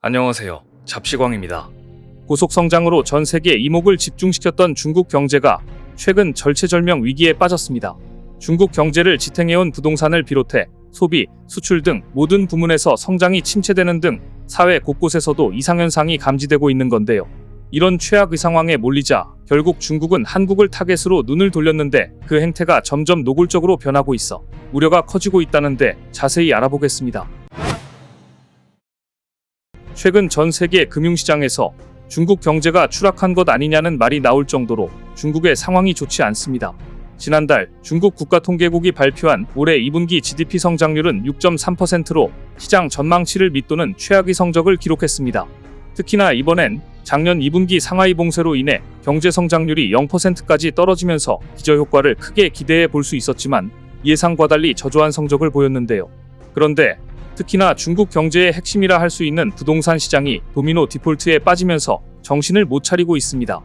안녕하세요. 잡시광입니다. 고속성장으로 전 세계 이목을 집중시켰던 중국 경제가 최근 절체절명 위기에 빠졌습니다. 중국 경제를 지탱해온 부동산을 비롯해 소비, 수출 등 모든 부문에서 성장이 침체되는 등 사회 곳곳에서도 이상현상이 감지되고 있는 건데요. 이런 최악의 상황에 몰리자 결국 중국은 한국을 타겟으로 눈을 돌렸는데 그 행태가 점점 노골적으로 변하고 있어 우려가 커지고 있다는데 자세히 알아보겠습니다. 최근 전 세계 금융시장에서 중국 경제가 추락한 것 아니냐는 말이 나올 정도로 중국의 상황이 좋지 않습니다. 지난달 중국 국가통계국이 발표한 올해 2분기 GDP 성장률은 6.3%로 시장 전망치를 밑도는 최악의 성적을 기록했습니다. 특히나 이번엔 작년 2분기 상하이 봉쇄로 인해 경제 성장률이 0%까지 떨어지면서 기저효과를 크게 기대해 볼 수 있었지만 예상과 달리 저조한 성적을 보였는데요. 그런데 특히나 중국 경제의 핵심이라 할 수 있는 부동산 시장이 도미노 디폴트에 빠지면서 정신을 못 차리고 있습니다.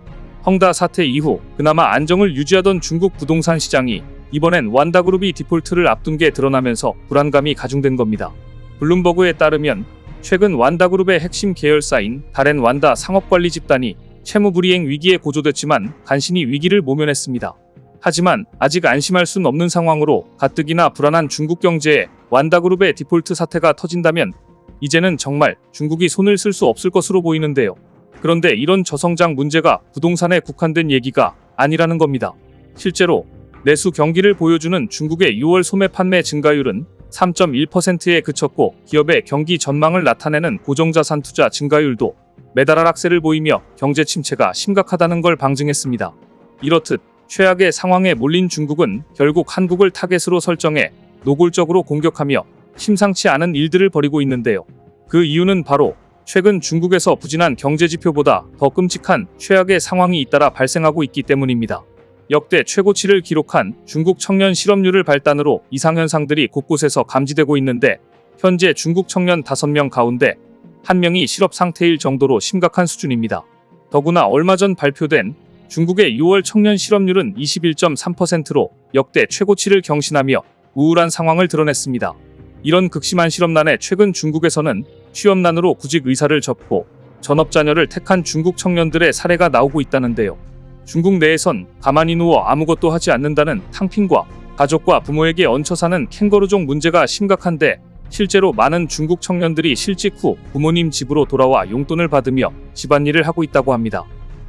헝다 사태 이후 그나마 안정을 유지하던 중국 부동산 시장이 이번엔 완다그룹이 디폴트를 앞둔 게 드러나면서 불안감이 가중된 겁니다. 블룸버그에 따르면 최근 완다그룹의 핵심 계열사인 다렌 완다 상업관리 집단이 채무불이행 위기에 고조됐지만 간신히 위기를 모면했습니다. 하지만 아직 안심할 순 없는 상황으로 가뜩이나 불안한 중국 경제에 완다그룹의 디폴트 사태가 터진다면 이제는 정말 중국이 손을 쓸 수 없을 것으로 보이는데요. 그런데 이런 저성장 문제가 부동산에 국한된 얘기가 아니라는 겁니다. 실제로 내수 경기를 보여주는 중국의 6월 소매 판매 증가율은 3.1%에 그쳤고 기업의 경기 전망을 나타내는 고정자산 투자 증가율도 매달 하락세를 보이며 경제 침체가 심각하다는 걸 방증했습니다. 이렇듯 최악의 상황에 몰린 중국은 결국 한국을 타겟으로 설정해 노골적으로 공격하며 심상치 않은 일들을 벌이고 있는데요. 그 이유는 바로 최근 중국에서 부진한 경제지표보다 더 끔찍한 최악의 상황이 잇따라 발생하고 있기 때문입니다. 역대 최고치를 기록한 중국 청년 실업률을 발단으로 이상현상들이 곳곳에서 감지되고 있는데 현재 중국 청년 5명 가운데 1명이 실업 상태일 정도로 심각한 수준입니다. 더구나 얼마 전 발표된 중국의 6월 청년 실업률은 21.3%로 역대 최고치를 경신하며 우울한 상황을 드러냈습니다. 이런 극심한 실업난에 최근 중국에서는 취업난으로 구직 의사를 접고 전업 자녀를 택한 중국 청년들의 사례가 나오고 있다는데요. 중국 내에선 가만히 누워 아무것도 하지 않는다는 탕핑과 가족과 부모에게 얹혀 사는 캥거루족 문제가 심각한데 실제로 많은 중국 청년들이 실직 후 부모님 집으로 돌아와 용돈을 받으며 집안일을 하고 있다고 합니다.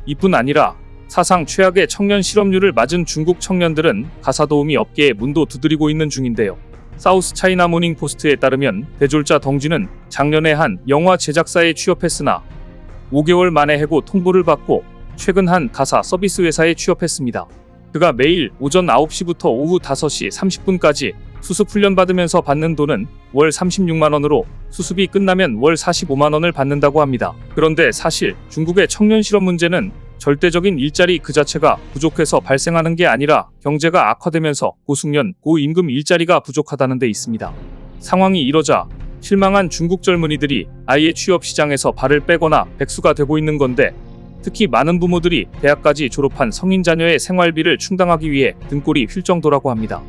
이뿐 아니라 사상 최악의 청년 실업률을 맞은 중국 청년들은 가사도우미 업계에 문도 두드리고 있는 중인데요. 사우스 차이나 모닝 포스트에 따르면 대졸자 덩쥐는 작년에 한 영화 제작사에 취업했으나 5개월 만에 해고 통보를 받고 최근 한 가사 서비스 회사에 취업했습니다. 그가 매일 오전 9시부터 오후 5시 30분까지 수습 훈련 받으면서 받는 돈은 월 36만원으로 수습이 끝나면 월 45만원을 받는다고 합니다. 그런데 사실 중국의 청년 실업 문제는 절대적인 일자리 그 자체가 부족해서 발생하는 게 아니라 경제가 악화되면서 고숙련, 고임금 일자리가 부족하다는 데 있습니다. 상황이 이러자 실망한 중국 젊은이들이 아예 취업 시장에서 발을 빼거나 백수가 되고 있는 건데 특히 많은 부모들이 대학까지 졸업한 성인 자녀의 생활비를 충당하기 위해 등골이 휠 정도라고 합니다.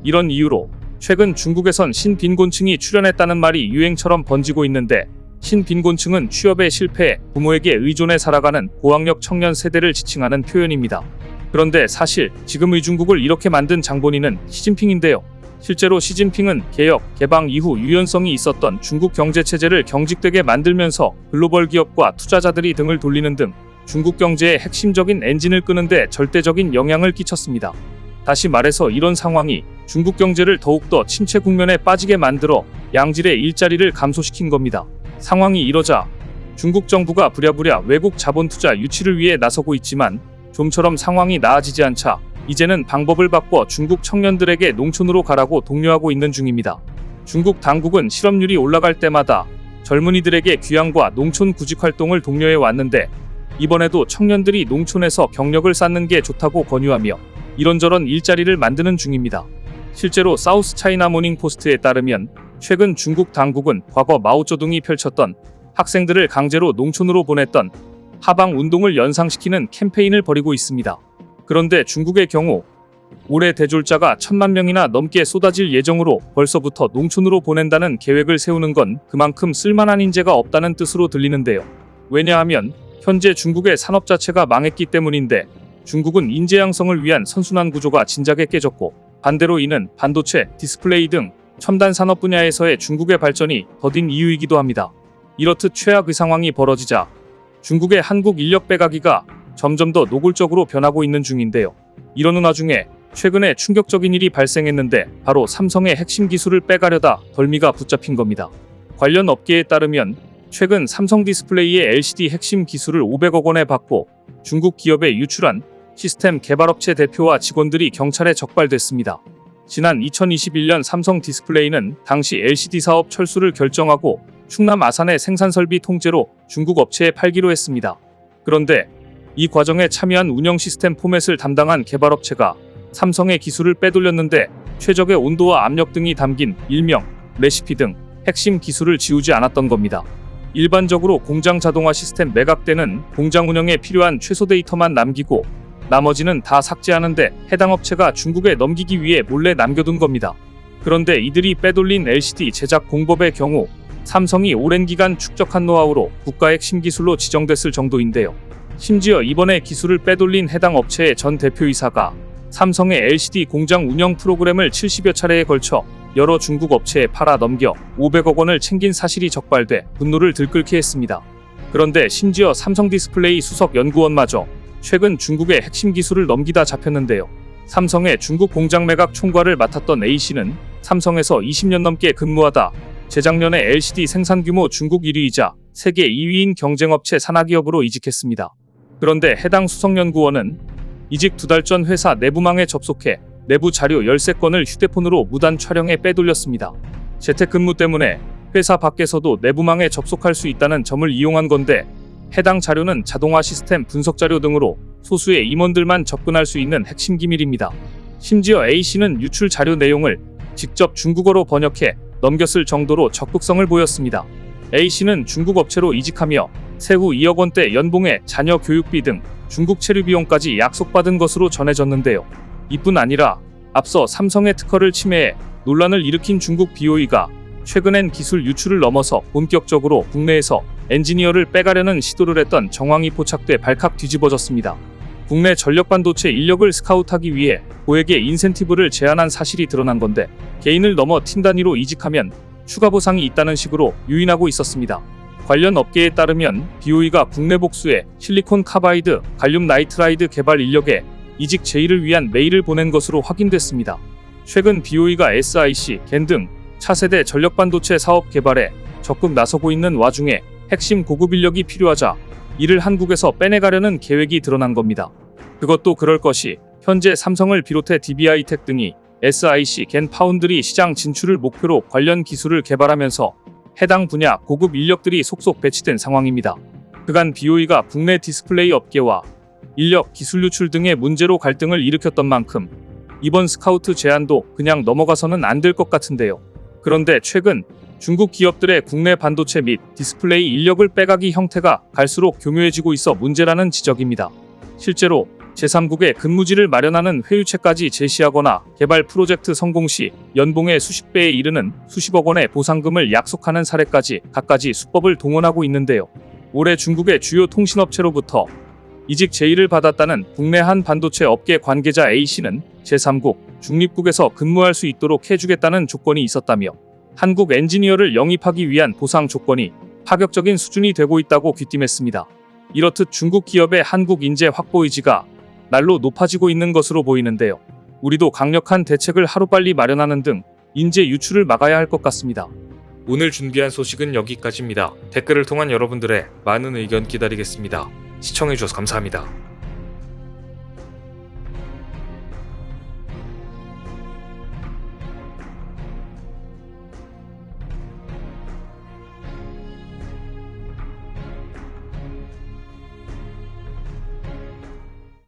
이런 이유로 최근 중국에선 신빈곤층이 출현했다는 말이 유행처럼 번지고 있는데 신빈곤층은 취업에 실패해 부모에게 의존해 살아가는 고학력 청년 세대를 지칭하는 표현입니다. 그런데 사실 지금의 중국을 이렇게 만든 장본인은 시진핑인데요. 실제로 시진핑은 개혁, 개방 이후 유연성이 있었던 중국 경제체제를 경직되게 만들면서 글로벌 기업과 투자자들이 등을 돌리는 등 중국 경제의 핵심적인 엔진을 끄는데 절대적인 영향을 끼쳤습니다. 다시 말해서 이런 상황이 중국 경제를 더욱더 침체 국면에 빠지게 만들어 양질의 일자리를 감소시킨 겁니다. 상황이 이러자 중국 정부가 부랴부랴 외국 자본 투자 유치를 위해 나서고 있지만 좀처럼 상황이 나아지지 않자 이제는 방법을 바꿔 중국 청년들에게 농촌으로 가라고 독려하고 있는 중입니다. 중국 당국은 실업률이 올라갈 때마다 젊은이들에게 귀향과 농촌 구직 활동을 독려해 왔는데 이번에도 청년들이 농촌에서 경력을 쌓는 게 좋다고 권유하며 이런저런 일자리를 만드는 중입니다. 실제로 사우스 차이나 모닝 포스트에 따르면 최근 중국 당국은 과거 마오쩌둥이 펼쳤던 학생들을 강제로 농촌으로 보냈던 하방 운동을 연상시키는 캠페인을 벌이고 있습니다. 그런데 중국의 경우 올해 대졸자가 1000만 명이나 넘게 쏟아질 예정으로 벌써부터 농촌으로 보낸다는 계획을 세우는 건 그만큼 쓸만한 인재가 없다는 뜻으로 들리는데요. 왜냐하면 현재 중국의 산업 자체가 망했기 때문인데 중국은 인재 양성을 위한 선순환 구조가 진작에 깨졌고 반대로 이는 반도체, 디스플레이 등 첨단 산업 분야에서의 중국의 발전이 더딘 이유이기도 합니다. 이렇듯 최악의 상황이 벌어지자 중국의 한국 인력 빼가기가 점점 더 노골적으로 변하고 있는 중인데요. 이러는 와중에 최근에 충격적인 일이 발생했는데 바로 삼성의 핵심 기술을 빼가려다 덜미가 붙잡힌 겁니다. 관련 업계에 따르면 최근 삼성 디스플레이의 LCD 핵심 기술을 500억 원에 받고 중국 기업에 유출한 시스템 개발업체 대표와 직원들이 경찰에 적발됐습니다. 지난 2021년 삼성 디스플레이는 당시 LCD 사업 철수를 결정하고 충남 아산의 생산설비 통째로 중국 업체에 팔기로 했습니다. 그런데 이 과정에 참여한 운영 시스템 포맷을 담당한 개발업체가 삼성의 기술을 빼돌렸는데 최적의 온도와 압력 등이 담긴 일명 레시피 등 핵심 기술을 지우지 않았던 겁니다. 일반적으로 공장 자동화 시스템 매각대는 공장 운영에 필요한 최소 데이터만 남기고 나머지는 다 삭제하는데 해당 업체가 중국에 넘기기 위해 몰래 남겨둔 겁니다. 그런데 이들이 빼돌린 LCD 제작 공법의 경우 삼성이 오랜 기간 축적한 노하우로 국가 핵심 기술로 지정됐을 정도인데요. 심지어 이번에 기술을 빼돌린 해당 업체의 전 대표이사가 삼성의 LCD 공장 운영 프로그램을 70여 차례에 걸쳐 여러 중국 업체에 팔아 넘겨 500억 원을 챙긴 사실이 적발돼 분노를 들끓게 했습니다. 그런데 심지어 삼성 디스플레이 수석 연구원마저 최근 중국의 핵심 기술을 넘기다 잡혔는데요. 삼성의 중국 공장 매각 총괄을 맡았던 A씨는 삼성에서 20년 넘게 근무하다 재작년에 LCD 생산 규모 중국 1위이자 세계 2위인 경쟁업체 산하기업으로 이직했습니다. 그런데 해당 수석연구원은 이직 2달 전 회사 내부망에 접속해 내부 자료 13건을 휴대폰으로 무단 촬영해 빼돌렸습니다. 재택근무 때문에 회사 밖에서도 내부망에 접속할 수 있다는 점을 이용한 건데 해당 자료는 자동화 시스템 분석 자료 등으로 소수의 임원들만 접근할 수 있는 핵심 기밀입니다. 심지어 A씨는 유출 자료 내용을 직접 중국어로 번역해 넘겼을 정도로 적극성을 보였습니다. A씨는 중국 업체로 이직하며 세후 2억 원대 연봉에 자녀 교육비 등 중국 체류 비용까지 약속받은 것으로 전해졌는데요. 이뿐 아니라 앞서 삼성의 특허를 침해해 논란을 일으킨 중국 BOE가 최근엔 기술 유출을 넘어서 본격적으로 국내에서 엔지니어를 빼가려는 시도를 했던 정황이 포착돼 발칵 뒤집어졌습니다. 국내 전력 반도체 인력을 스카우트하기 위해 고액의 인센티브를 제안한 사실이 드러난 건데 개인을 넘어 팀 단위로 이직하면 추가 보상이 있다는 식으로 유인하고 있었습니다. 관련 업계에 따르면 BOE가 국내 복수에 실리콘 카바이드, 갈륨 나이트라이드 개발 인력에 이직 제의를 위한 메일을 보낸 것으로 확인됐습니다. 최근 BOE가 SiC, 겐 등 차세대 전력 반도체 사업 개발에 적극 나서고 있는 와중에 핵심 고급 인력이 필요하자 이를 한국에서 빼내가려는 계획이 드러난 겁니다. 그것도 그럴 것이 현재 삼성을 비롯해 DB하이텍 등이 SiC, 겐 파운드리 시장 진출을 목표로 관련 기술을 개발하면서 해당 분야 고급 인력들이 속속 배치된 상황입니다. 그간 BOE가 국내 디스플레이 업계와 인력, 기술 유출 등의 문제로 갈등을 일으켰던 만큼 이번 스카우트 제안도 그냥 넘어가서는 안 될 것 같은데요. 그런데 최근 중국 기업들의 국내 반도체 및 디스플레이 인력을 빼가기 형태가 갈수록 교묘해지고 있어 문제라는 지적입니다. 실제로 제3국에 근무지를 마련하는 회유채까지 제시하거나 개발 프로젝트 성공 시 연봉의 수십 배에 이르는 수십억 원의 보상금을 약속하는 사례까지 갖가지 수법을 동원하고 있는데요. 올해 중국의 주요 통신업체로부터 이직 제의를 받았다는 국내 한 반도체 업계 관계자 A씨는 제3국, 중립국에서 근무할 수 있도록 해주겠다는 조건이 있었다며 한국 엔지니어를 영입하기 위한 보상 조건이 파격적인 수준이 되고 있다고 귀띔했습니다. 이렇듯 중국 기업의 한국 인재 확보 의지가 날로 높아지고 있는 것으로 보이는데요. 우리도 강력한 대책을 하루빨리 마련하는 등 인재 유출을 막아야 할 것 같습니다. 오늘 준비한 소식은 여기까지입니다. 댓글을 통한 여러분들의 많은 의견 기다리겠습니다. 시청해주셔서 감사합니다.